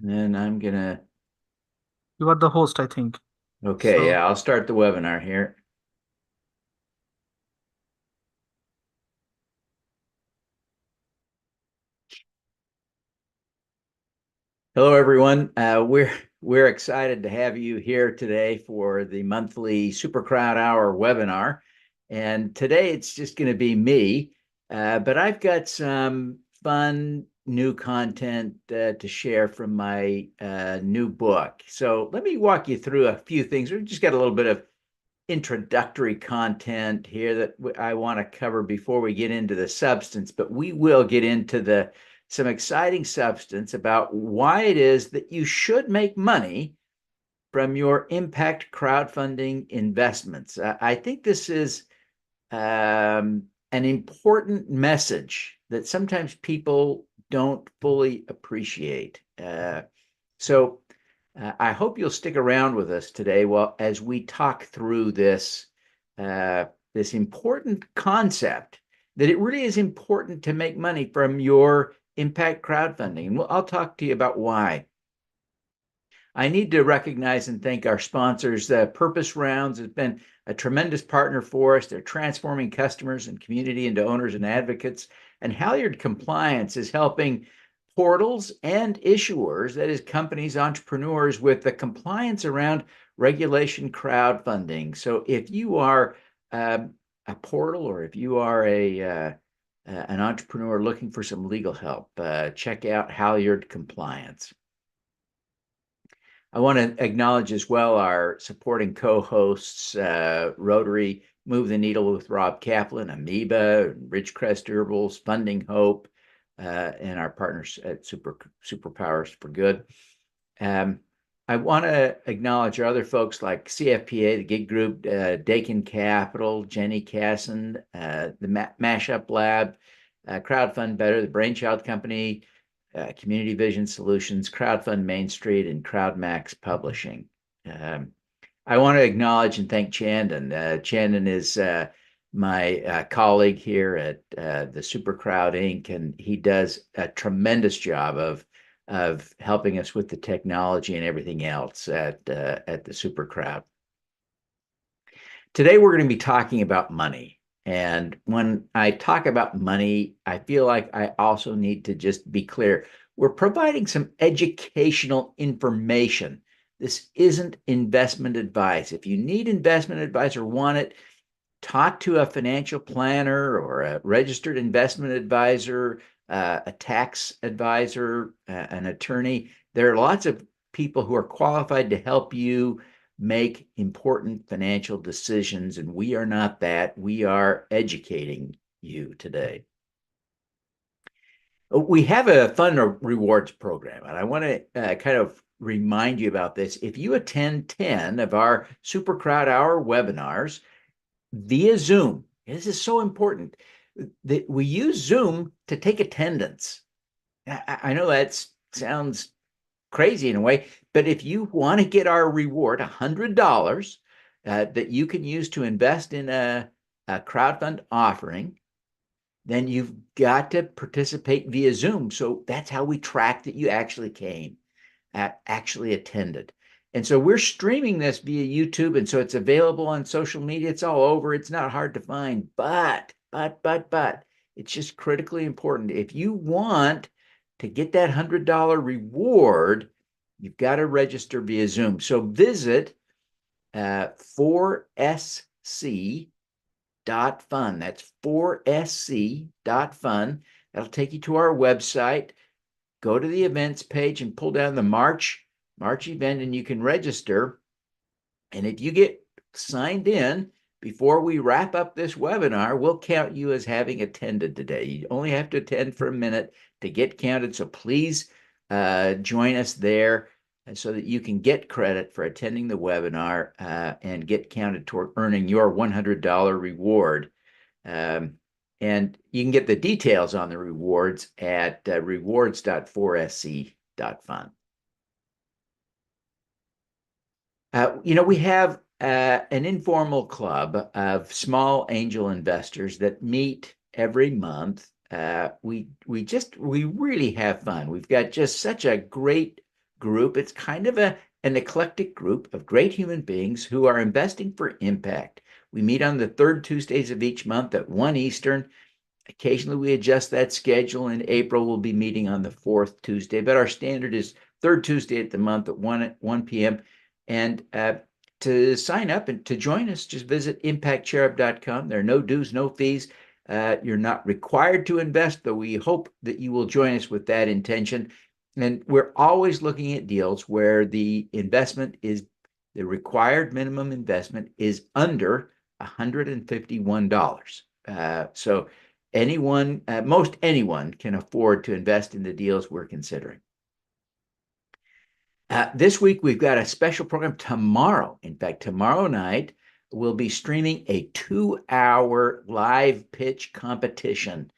And I'm gonna, You are the host, I think. okay, So, yeah, I'll start the webinar here. Hello, everyone. We're excited to have you here today for the monthly SuperCrowdHour webinar. And today it's just going to be me, but I've got some fun new content to share from my new book. So let me walk you through a few things. We've just got a little bit of introductory content here that I want to cover before we get into the substance, but we will get into some exciting substance about why it is that you should make money from your impact crowdfunding investments. I think this is an important message that sometimes people don't fully appreciate. So I hope you'll stick around with us today while as we talk through this important concept that it really is important to make money from your impact crowdfunding. And I'll talk to you about why. I need to recognize and thank our sponsors. Purpose Rounds has been a tremendous partner for us. They're transforming customers and community into owners and advocates. And Halyard Compliance is helping portals and issuers, that is, companies, entrepreneurs, with the compliance around regulation crowdfunding. So if you are a portal or if you are an entrepreneur looking for some legal help, check out Halyard Compliance. I want to acknowledge as well our supporting co-hosts, Rotary Move the Needle with Rob Kaplan, Amoeba, Ridgecrest Durables, Funding Hope, and our partners at Superpowers for Good. I want to acknowledge our other folks like CFPA, the Gig Group, Dakin Capital, Jenny Casson, the Mashup Lab, Crowdfund Better, the Brainchild Company, Community Vision Solutions, Crowdfund Main Street, and CrowdMax Publishing. I want to acknowledge and thank Chandan. Chandan is my colleague here at the SuperCrowd Inc., and he does a tremendous job of helping us with the technology and everything else at the SuperCrowd. Today, we're going to be talking about money. And when I talk about money, I feel like I also need to just be clear. We're providing some educational information. This isn't investment advice. If you need investment advice or want it, talk to a financial planner or a registered investment advisor, a tax advisor, an attorney. There are lots of people who are qualified to help you make important financial decisions, and we are not that. We are educating you today. We have a fun rewards program, and I want to kind of remind you about this. If you attend 10 of our SuperCrowdHour webinars via Zoom, this is so important that we use Zoom to take attendance. I know that sounds crazy in a way, but if you want to get our reward, $100 that you can use to invest in a crowdfund offering, then you've got to participate via Zoom. So that's how we track that you actually came, actually attended. And so we're streaming this via YouTube. And so it's available on social media. It's all over. It's not hard to find. But, it's just critically important. If you want to get that $100 reward, you've got to register via Zoom. So visit 4sc.fun. That's 4sc.fun. That'll take you to our website. Go to the events page and pull down the March event, and you can register. And if you get signed in before we wrap up this webinar, we'll count you as having attended today. You only have to attend for a minute to get counted. So please join us there so that you can get credit for attending the webinar and get counted toward earning your $100 reward. And you can get the details on the rewards at rewards.4sc.fun. We have an informal club of small angel investors that meet every month. We really have fun. We've got just such a great group. It's kind of an eclectic group of great human beings who are investing for impact. We meet on the third Tuesdays of each month at 1 Eastern. Occasionally we adjust that schedule. In April, we'll be meeting on the fourth Tuesday, but our standard is third Tuesday at the month at 1 p.m. And to sign up and to join us, just visit impactcherub.com. There are no dues, no fees. You're not required to invest, though we hope that you will join us with that intention. And we're always looking at deals where the required minimum investment is under $151. So most anyone can afford to invest in the deals we're considering. This week, we've got a special program tomorrow. In fact, tomorrow night, we'll be streaming a 2-hour live pitch competition.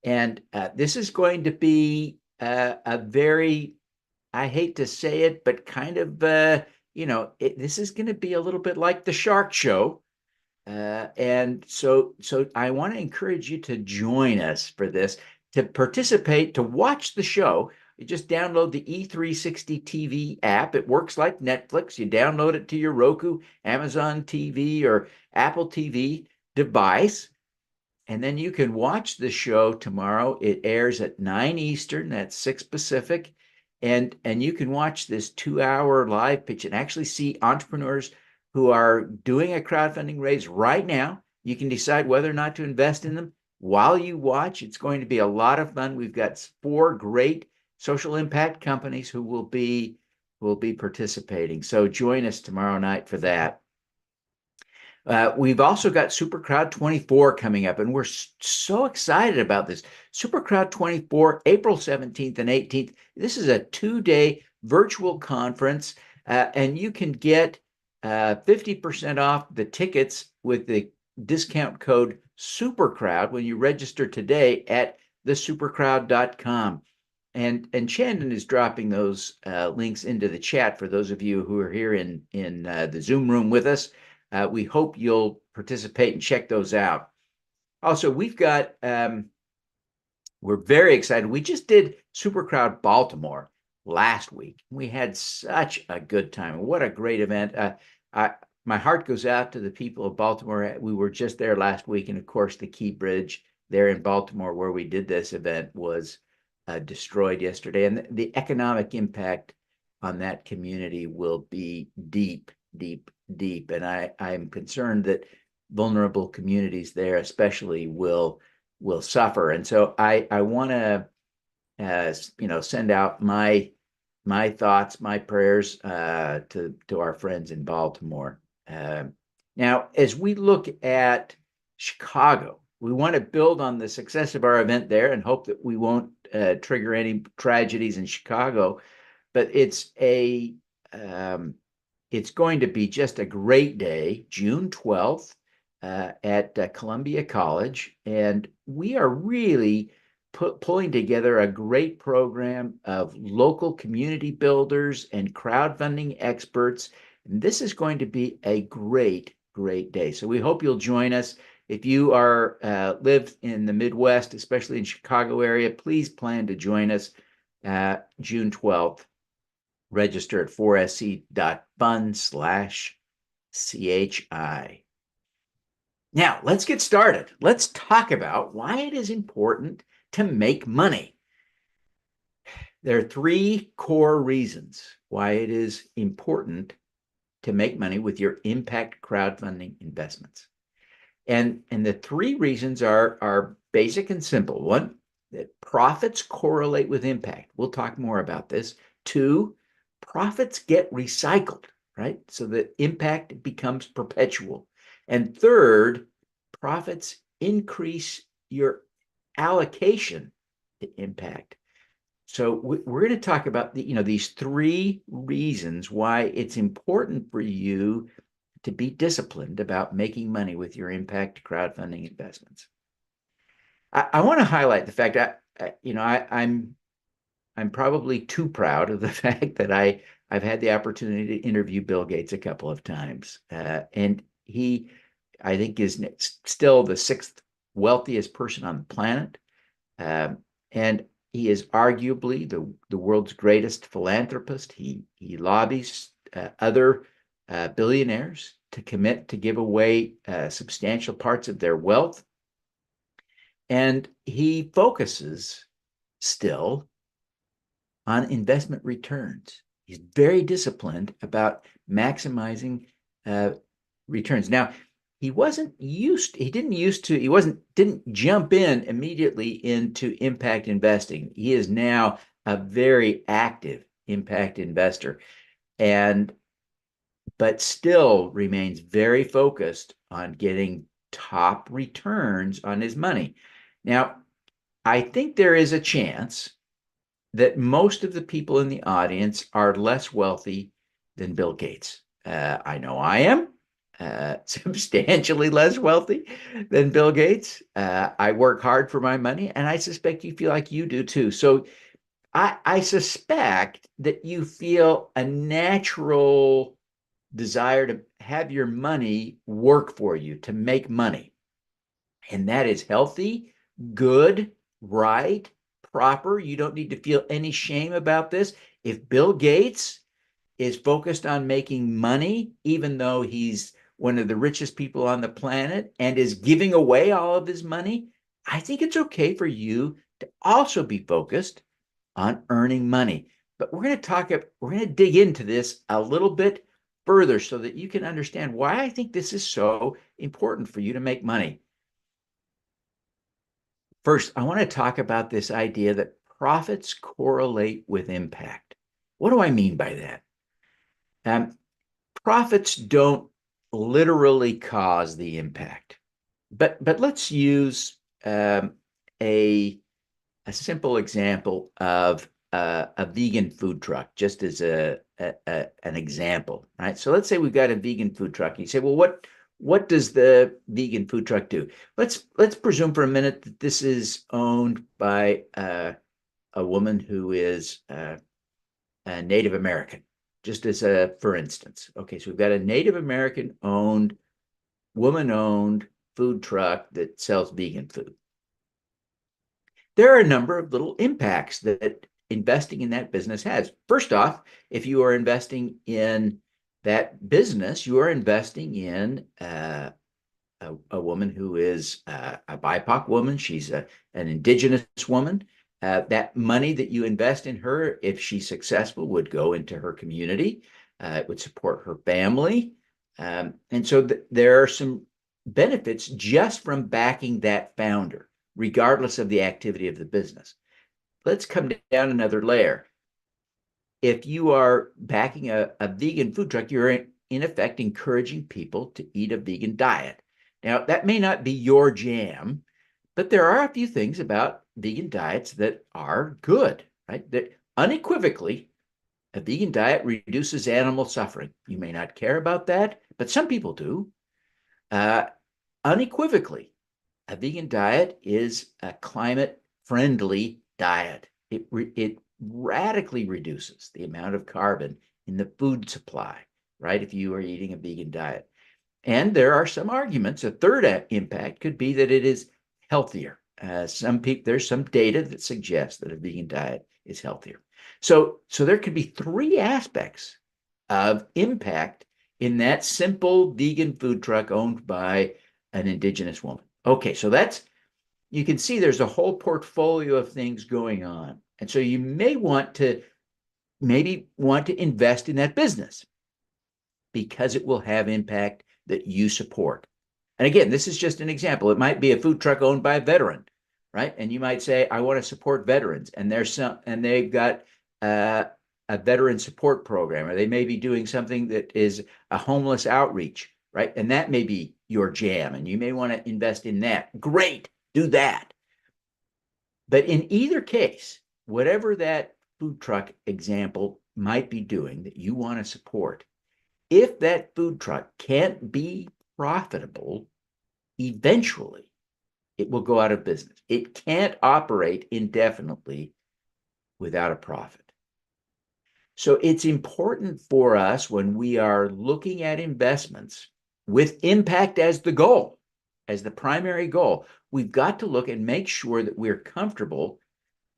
And this is going to be a very, I hate to say it, but kind of, this is going to be a little bit like the Shark Show. And so I want to encourage you to join us for this, to participate, to watch the show. You just download the E360 TV app. It works like Netflix. You download it to your Roku, Amazon TV, or Apple TV device, and then you can watch the show tomorrow. It airs at 9 Eastern, that's 6 Pacific, and you can watch this 2-hour live pitch and actually see entrepreneurs who are doing a crowdfunding raise right now. You can decide whether or not to invest in them while you watch. It's going to be a lot of fun. We've got 4 great social impact companies who will be participating. So join us tomorrow night for that. We've also got SuperCrowd 24 coming up, and we're so excited about this. SuperCrowd 24, April 17th and 18th. This is a 2-day virtual conference, and you can get 50% off the tickets with the discount code SuperCrowd when you register today at thesupercrowd.com. And Shannon is dropping those links into the chat for those of you who are here in the Zoom room with us. We hope you'll participate and check those out. Also, we've got, we're very excited. We just did SuperCrowd Baltimore last week. We had such a good time. What a great event. My heart goes out to the people of Baltimore. We were just there last week. And of course, the Key Bridge there in Baltimore where we did this event was destroyed yesterday. And the economic impact on that community will be deep, deep, deep. And I'm concerned that vulnerable communities there especially will suffer. And so I want to send out my thoughts, my prayers to our friends in Baltimore. Now, as we look at Chicago, we want to build on the success of our event there and hope that we won't trigger any tragedies in Chicago. But it's going to be just a great day, June 12th at Columbia College. And we are really pulling together a great program of local community builders and crowdfunding experts. And this is going to be a great, great day. So we hope you'll join us. If you live in the Midwest, especially in Chicago area, please plan to join us June 12th. Register at 4sc.fund/CHI. Now, let's get started. Let's talk about why it is important to make money. There are 3 core reasons why it is important to make money with your impact crowdfunding investments. And the 3 reasons are basic and simple. 1, that profits correlate with impact. We'll talk more about this. 2, profits get recycled, right? So the impact becomes perpetual. And 3rd, profits increase your allocation to impact. So we're going to talk about these 3 reasons why it's important for you to be disciplined about making money with your impact crowdfunding investments. I want to highlight the fact that I'm probably too proud of the fact that I've had the opportunity to interview Bill Gates a couple of times, and he, I think, is still the 6th wealthiest person on the planet. And He is arguably the world's greatest philanthropist. He lobbies other billionaires to commit to give away substantial parts of their wealth. And he focuses still on investment returns. He's very disciplined about maximizing returns. Now, he didn't jump in immediately into impact investing. He is now a very active impact investor, and but still remains very focused on getting top returns on his money. Now, I think there is a chance that most of the people in the audience are less wealthy than Bill Gates. I know I am substantially less wealthy than Bill Gates. I work hard for my money, and I suspect you feel like you do too. So I suspect that you feel a natural desire to have your money work for you, to make money. And that is healthy, good, right, proper. You don't need to feel any shame about this. If Bill Gates is focused on making money, even though he's one of the richest people on the planet and is giving away all of his money, I think it's okay for you to also be focused on earning money. But we're going to dig into this a little bit further so that you can understand why I think this is so important for you to make money. First, I want to talk about this idea that profits correlate with impact. What do I mean by that? Profits don't literally cause the impact, but let's use a simple example of a vegan food truck, just as an example, right? So let's say we've got a vegan food truck, and you say, well, what does the vegan food truck do? Let's presume for a minute that this is owned by a woman who is a Native American, just as a for instance. Okay, so we've got a Native American owned, woman owned food truck that sells vegan food. There are a number of little impacts that investing in that business has. First off, if you are investing in that business, you are investing in a woman who is a BIPOC woman. She's an indigenous woman. That money that you invest in her, if she's successful, would go into her community. It would support her family. And so there are some benefits just from backing that founder, regardless of the activity of the business. Let's come down another layer. If you are backing a vegan food truck, you're in effect encouraging people to eat a vegan diet. Now, that may not be your jam, but there are a few things about vegan diets that are good, right? That unequivocally, a vegan diet reduces animal suffering. You may not care about that, but some people do. Unequivocally, a vegan diet is a climate-friendly diet. It radically reduces the amount of carbon in the food supply, right? If you are eating a vegan diet. And there are some arguments. A third impact could be that it is healthier. There's some data that suggests that a vegan diet is healthier. So there could be three aspects of impact in that simple vegan food truck owned by an indigenous woman. Okay, so you can see there's a whole portfolio of things going on. And so you may want to invest in that business because it will have impact that you support. And again, this is just an example. It might be a food truck owned by a veteran, right? And you might say, I want to support veterans, and they've got a veteran support program, or they may be doing something that is a homeless outreach, right? And that may be your jam, and you may want to invest in that. Great, do that. But in either case, whatever that food truck example might be doing that you want to support, if that food truck can't be profitable, eventually it will go out of business. It can't operate indefinitely without a profit. So it's important for us when we are looking at investments with impact as the goal, as the primary goal, we've got to look and make sure that we're comfortable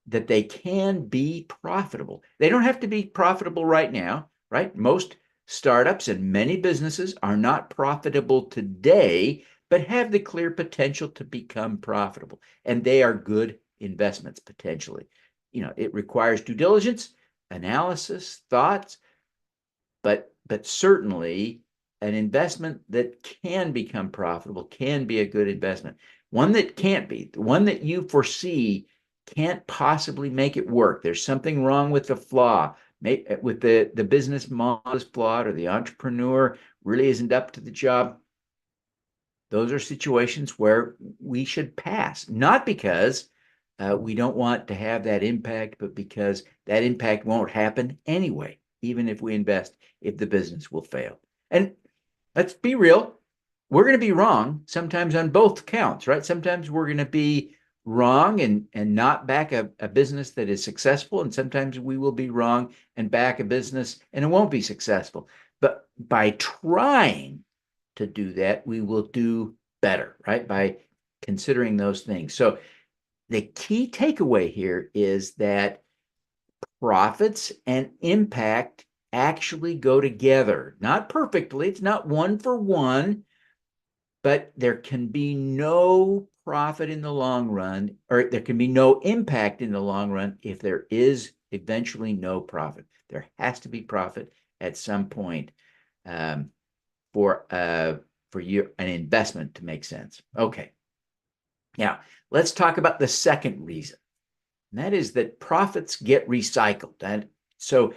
that they can be profitable. They don't have to be profitable right now, right? Most startups and many businesses are not profitable today, but have the clear potential to become profitable. And they are good investments potentially. It requires due diligence, analysis, thoughts, but certainly an investment that can become profitable can be a good investment. One that can't be, the one that you foresee can't possibly make it work. There's something wrong with the flaw, with the business model is flawed, or the entrepreneur really isn't up to the job. Those are situations where we should pass, not because we don't want to have that impact, but because that impact won't happen anyway, even if we invest, if the business will fail. And let's be real, we're going to be wrong sometimes on both counts, right? Sometimes we're going to be wrong and not back a business that is successful. And sometimes we will be wrong and back a business and it won't be successful. But by trying to do that, we will do better, right? By considering those things. So the key takeaway here is that profits and impact actually go together. Not perfectly, it's not one for one, but there can be no profit in the long run, or there can be no impact in the long run if there is eventually no profit. There has to be profit at some point for an investment to make sense. Okay. Now, let's talk about the second reason. And that is that profits get recycled. And so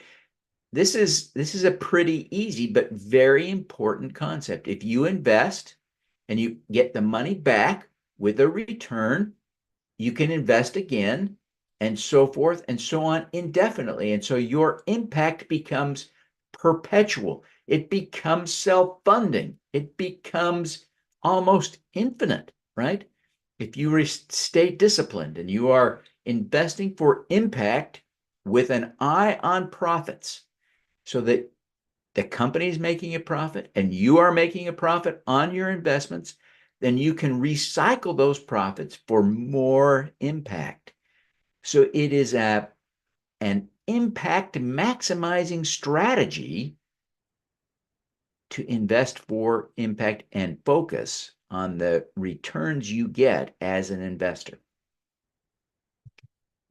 this is a pretty easy but very important concept. If you invest and you get the money back with a return, you can invest again and so forth and so on indefinitely. And so your impact becomes perpetual. It becomes self-funding. It becomes almost infinite, right? If you stay disciplined and you are investing for impact with an eye on profits, so that the company is making a profit and you are making a profit on your investments, then you can recycle those profits for more impact. So it is an impact maximizing strategy to invest for impact and focus on the returns you get as an investor.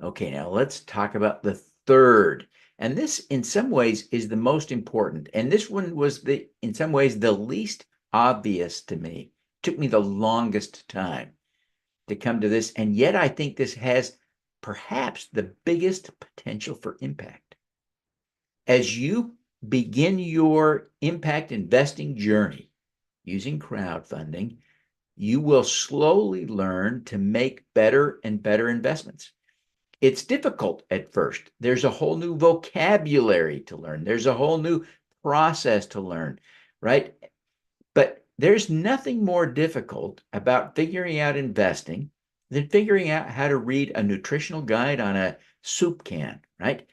Okay, now let's talk about the third. And this, in some ways, is the most important. And this one was, in some ways, the least obvious to me. It took me the longest time to come to this. And yet I think this has perhaps the biggest potential for impact. As you begin your impact investing journey using crowdfunding, you will slowly learn to make better and better investments. It's difficult at first. There's a whole new vocabulary to learn. There's a whole new process to learn, right? But there's nothing more difficult about figuring out investing than figuring out how to read a nutritional guide on a soup can, right?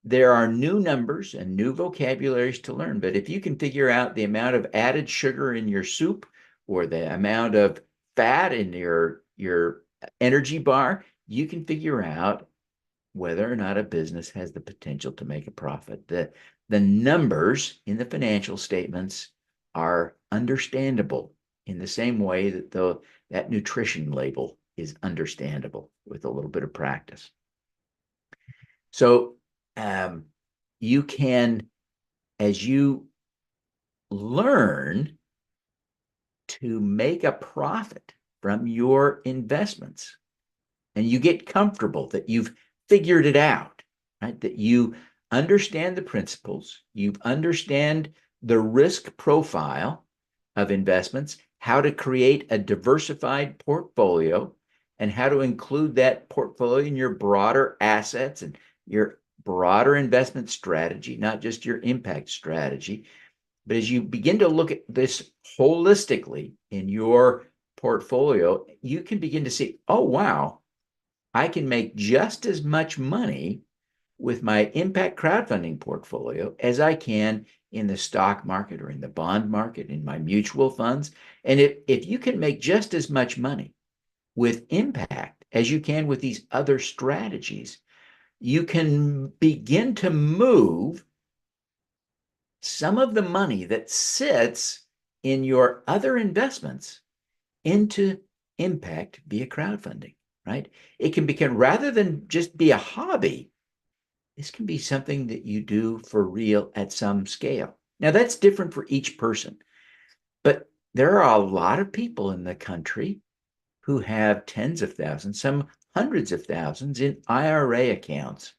There are new numbers and new vocabularies to learn, but if you can figure out the amount of added sugar in your soup or the amount of fat in your energy bar, you can figure out whether or not a business has the potential to make a profit. The numbers in the financial statements are understandable in the same way that that nutrition label is understandable with a little bit of practice. So you can, as you learn to make a profit from your investments, and you get comfortable that you've figured it out, right? That you understand the principles, you understand the risk profile of investments, how to create a diversified portfolio, and how to include that portfolio in your broader assets and your broader investment strategy, not just your impact strategy. But as you begin to look at this holistically in your portfolio, you can begin to see, oh, wow, I can make just as much money with my impact crowdfunding portfolio as I can in the stock market or in the bond market, in my mutual funds. And if you can make just as much money with impact as you can with these other strategies. You can begin to move some of the money that sits in your other investments into impact via crowdfunding, right? It can become, rather than just be a hobby, this can be something that you do for real at some scale. Now, that's different for each person, but there are a lot of people in the country who have tens of thousands, some hundreds of thousands in IRA accounts.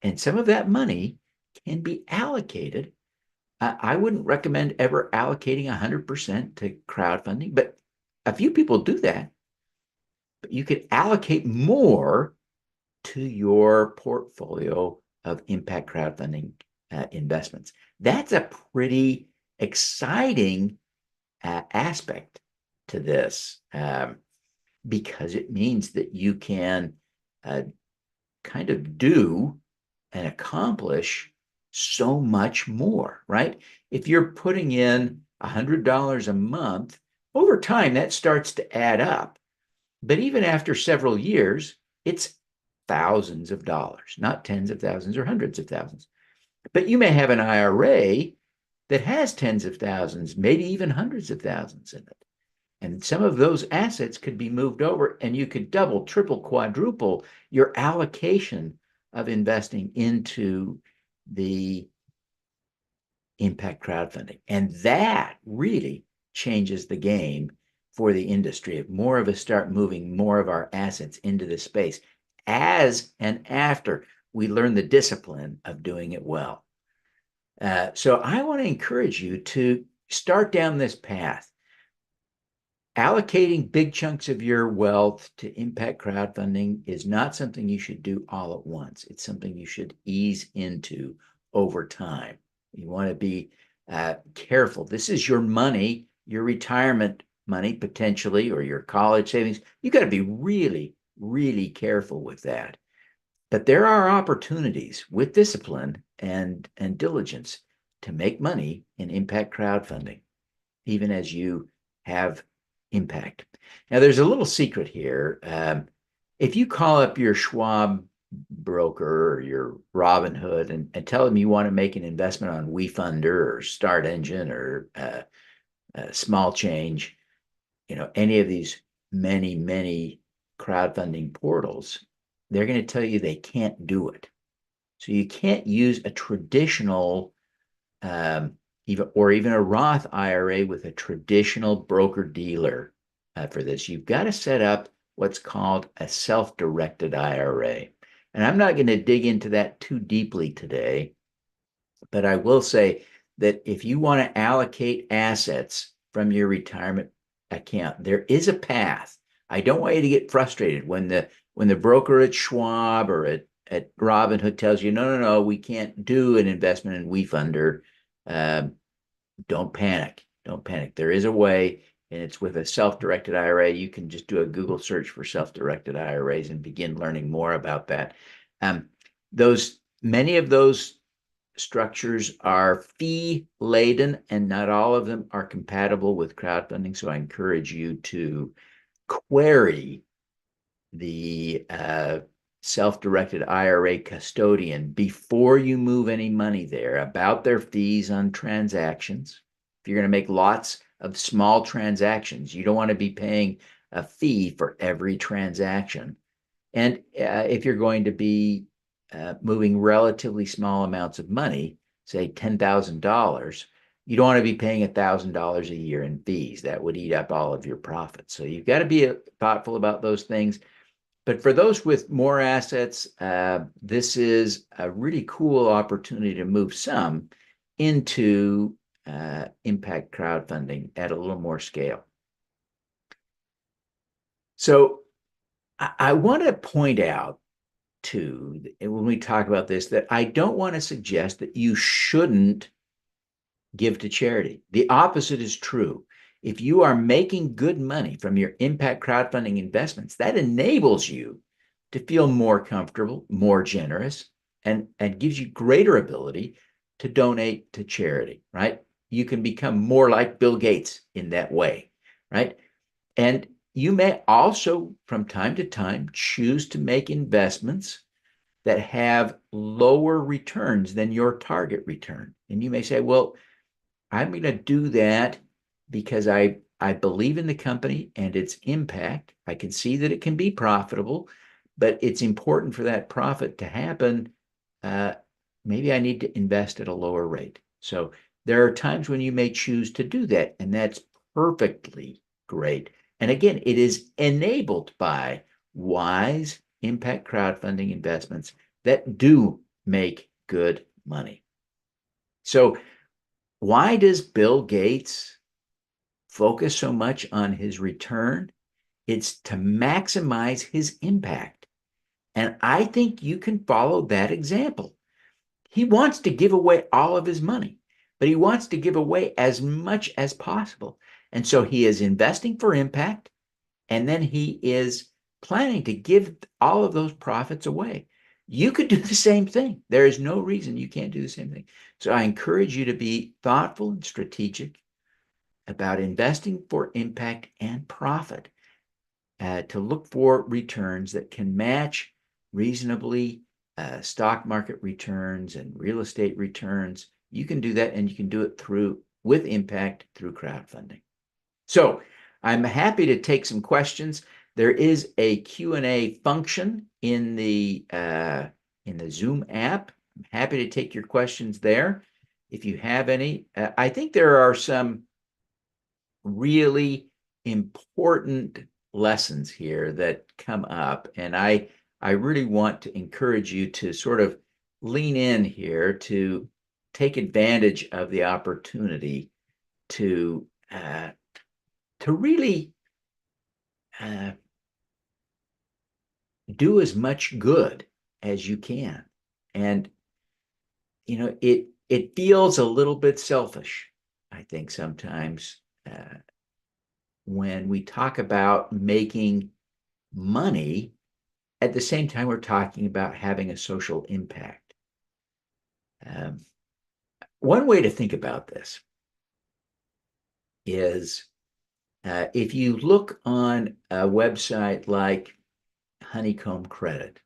And some of that money can be allocated. I wouldn't recommend ever allocating 100% to crowdfunding, but a few people do that. But you could allocate more to your portfolio of impact crowdfunding investments. That's a pretty exciting aspect to this, because it means that you can kind of do and accomplish so much more, right? If you're putting in $100 a month, over time that starts to add up. But even after several years, it's thousands of dollars, not tens of thousands or hundreds of thousands. But you may have an IRA that has tens of thousands, maybe even hundreds of thousands in it. And some of those assets could be moved over, and you could double, triple, quadruple your allocation of investing into the impact crowdfunding. And that really changes the game for the industry. If more of us start moving more of our assets into this space, as and after we learn the discipline of doing it well. So I want to encourage you to start down this path. Allocating big chunks of your wealth to impact crowdfunding is not something you should do all at once. It's something you should ease into over time. You want to be careful. This is your money, your retirement money potentially, or your college savings. You got to be really, really careful with that. But there are opportunities with discipline and diligence to make money in impact crowdfunding, even as you have impact. Now, there's a little secret here. If you call up your Schwab broker or your Robinhood and tell them you want to make an investment on WeFunder or Start Engine or Small Change, any of these many crowdfunding portals, they're going to tell you they can't do it. So you can't use a traditional even a Roth IRA with a traditional broker dealer for this. You've got to set up what's called a self-directed IRA. And I'm not going to dig into that too deeply today, but I will say that if you want to allocate assets from your retirement account, there is a path. I don't want you to get frustrated when the broker at Schwab or at Robinhood tells you, no, we can't do an investment in WeFunder. Don't panic. Don't panic. There is a way, and it's with a self-directed IRA. You can just do a Google search for self-directed IRAs and begin learning more about that. Many of those structures are fee laden, and not all of them are compatible with crowdfunding. So I encourage you to query the self-directed IRA custodian before you move any money there about their fees on transactions. If you're going to make lots of small transactions, you don't want to be paying a fee for every transaction. And if you're going to be moving relatively small amounts of money, say $10,000, you don't want to be paying $1,000 a year in fees. That would eat up all of your profits. So you've got to be thoughtful about those things. But for those with more assets, this is a really cool opportunity to move some into impact crowdfunding at a little more scale. So I want to point out, too, when we talk about this, that I don't want to suggest that you shouldn't give to charity. The opposite is true. If you are making good money from your impact crowdfunding investments, that enables you to feel more comfortable, more generous, and gives you greater ability to donate to charity, right? You can become more like Bill Gates in that way, right? And you may also, from time to time, choose to make investments that have lower returns than your target return. And you may say, well, I'm going to do that because I believe in the company and its impact. I can see that it can be profitable, but it's important for that profit to happen. Uh, Maybe I need to invest at a lower rate. So there are times when you may choose to do that, and that's perfectly great. And again, it is enabled by wise impact crowdfunding investments that do make good money. So why does Bill Gates focus so much on his return? It's to maximize his impact. And I think you can follow that example. He wants to give away all of his money, but he wants to give away as much as possible. And so he is investing for impact, and then he is planning to give all of those profits away. You could do the same thing. There is no reason you can't do the same thing. So I encourage you to be thoughtful and strategic about investing for impact and profit, to look for returns that can match reasonably stock market returns and real estate returns. You can do that, and you can do it with impact through crowdfunding. So I'm happy to take some questions. There is a Q&A function in the Zoom app. I'm happy to take your questions there if you have any. I think there are some really important lessons here that come up, and I really want to encourage you to sort of lean in here to take advantage of the opportunity to really do as much good as you can. And it feels a little bit selfish, I think, sometimes when we talk about making money at the same time we're talking about having a social impact. One way to think about this is if you look on a website like Honeycomb Credit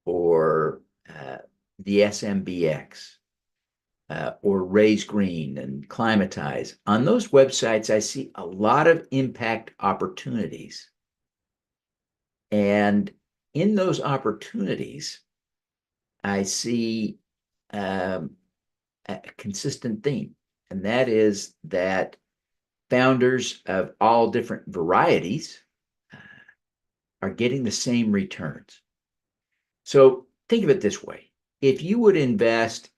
or the SMBX or Raise Green and Climatize, on those websites, I see a lot of impact opportunities. And in those opportunities, I see a consistent theme, and that is that founders of all different varieties are getting the same returns. So think of it this way. If you invest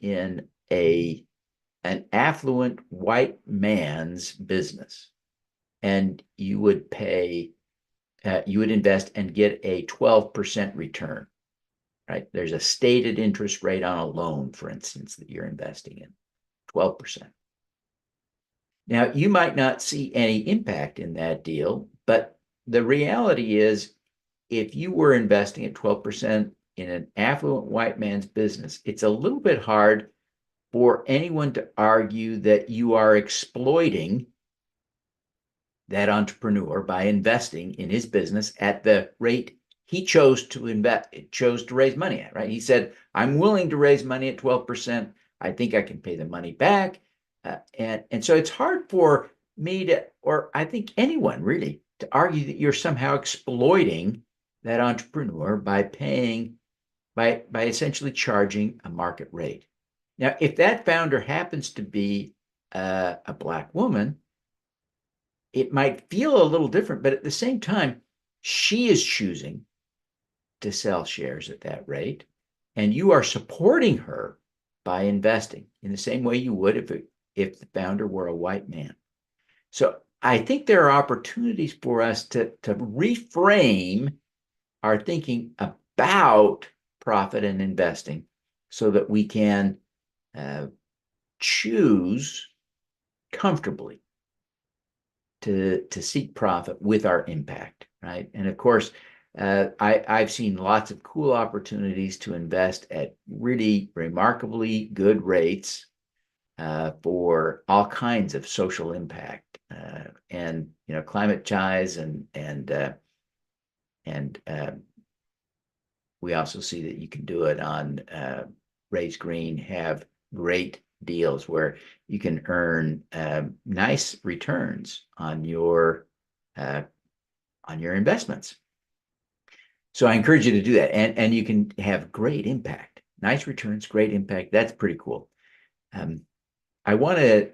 in an affluent white man's business, and you would invest and get a 12% return, right? There's a stated interest rate on a loan, for instance, that you're investing in, 12%. Now, you might not see any impact in that deal, but the reality is, if you were investing at 12% in an affluent white man's business, it's a little bit hard for anyone to argue that you are exploiting that entrepreneur by investing in his business at the rate he chose to raise money at, right? He said, I'm willing to raise money at 12%. I think I can pay the money back. And so it's hard for me to, or I think anyone really, to argue that you're somehow exploiting that entrepreneur by essentially charging a market rate. Now, if that founder happens to be a Black woman, it might feel a little different, but at the same time, she is choosing to sell shares at that rate, and you are supporting her by investing in the same way you would if the founder were a white man. So I think there are opportunities for us to reframe our thinking about profit and investing so that we can choose comfortably to seek profit with our impact, right? And of course, I've seen lots of cool opportunities to invest at really remarkably good rates for all kinds of social impact, and climate ties, and we also see that you can do it on Raise Green, have great deals where you can earn nice returns on your investments. So I encourage you to do that, and you can have great impact, nice returns, great impact. That's pretty cool. I want to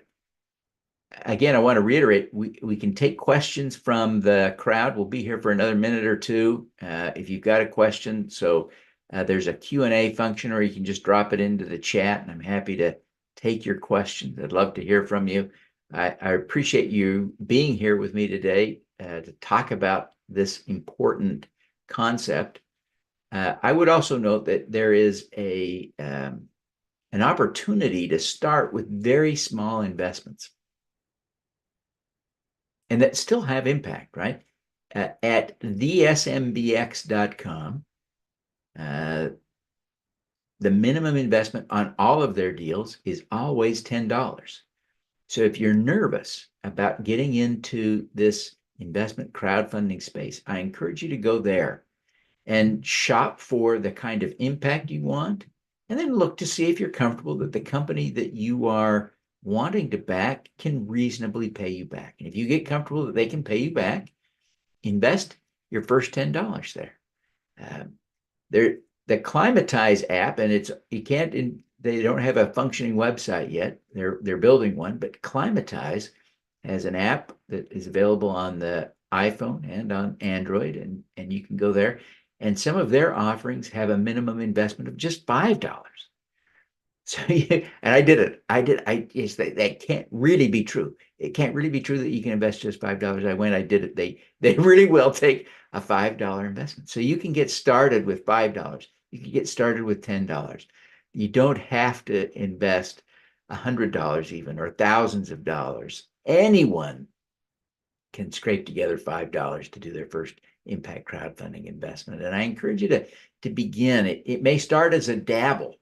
reiterate, we can take questions from the crowd. We'll be here for another minute or two if you've got a question. So there's a Q&A function, or you can just drop it into the chat, and I'm happy to take your questions. I'd love to hear from you. I appreciate you being here with me today to talk about this important concept. I would also note that there is an opportunity to start with very small investments and that still have impact, right? At thesmbx.com, the minimum investment on all of their deals is always $10. So if you're nervous about getting into this investment crowdfunding space, I encourage you to go there and shop for the kind of impact you want, and then look to see if you're comfortable that the company that you are wanting to back can reasonably pay you back. And if you get comfortable that they can pay you back, invest your first $10 there. The Climatize app, and they don't have a functioning website yet. They're building one, but Climatize has an app that is available on the iPhone and on Android, and you can go there. And some of their offerings have a minimum investment of just $5. So, and I did it. Yes, that can't really be true. It can't really be true that you can invest just $5. I did it. They really will take a $5 investment. So you can get started with $5. You can get started with $10. You don't have to invest $100 even, or thousands of dollars. Anyone can scrape together $5 to do their first impact crowdfunding investment. And I encourage you to begin. It may start as a dabble,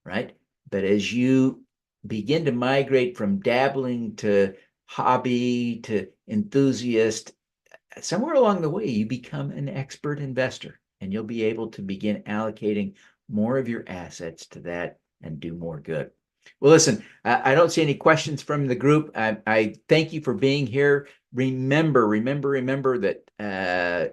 right? But as you begin to migrate from dabbling to hobby to enthusiast, somewhere along the way, you become an expert investor, and you'll be able to begin allocating more of your assets to that and do more good. Well, listen, I don't see any questions from the group. I thank you for being here. Remember that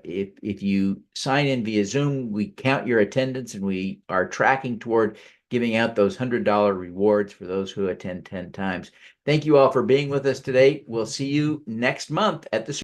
if you sign in via Zoom, we count your attendance, and we are tracking toward giving out those $100 rewards for those who attend 10 times. Thank you all for being with us today. We'll see you next month at the